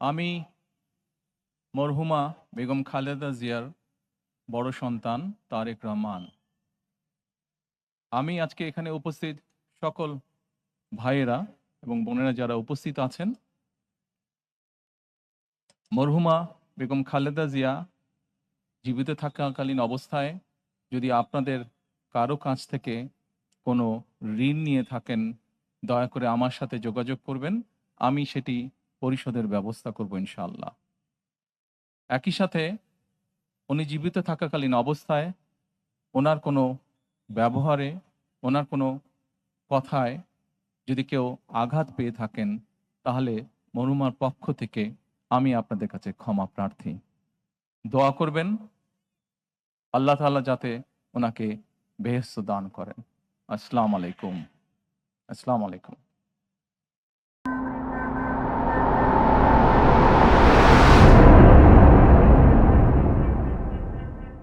আমি মরহুমা বেগম খালেদা জিয়ার বড় সন্তান তারেক রহমান। আমি আজকে এখানে উপস্থিত সকল ভাইয়েরা এবং বোনেরা যারা উপস্থিত আছেন, মরহুমা বেগম খালেদা জিয়া জীবিত থাকাকালীন অবস্থায় যদি আপনাদের কারো কাছ থেকে কোনো ঋণ নিয়ে থাকেন, দয়া করে আমার সাথে যোগাযোগ করবেন। আমি সেটি পরিশোধের ব্যবস্থা করব ইনশাআল্লাহ। একই সাথে উনি জীবিত থাকাকালীন অবস্থায় ওনার কোনো ব্যবহারে, ওনার কোনো কথায় যদি কেউ আঘাত পেয়ে থাকেন, তাহলে মরহুমার পক্ষ থেকে আমি আপনাদের কাছে ক্ষমা প্রার্থী। দোয়া করবেন আল্লাহ তাআলা যাতে ওনাকে বেহেশত দান করেন। আসসালামু আলাইকুম। আসসালামু আলাইকুম।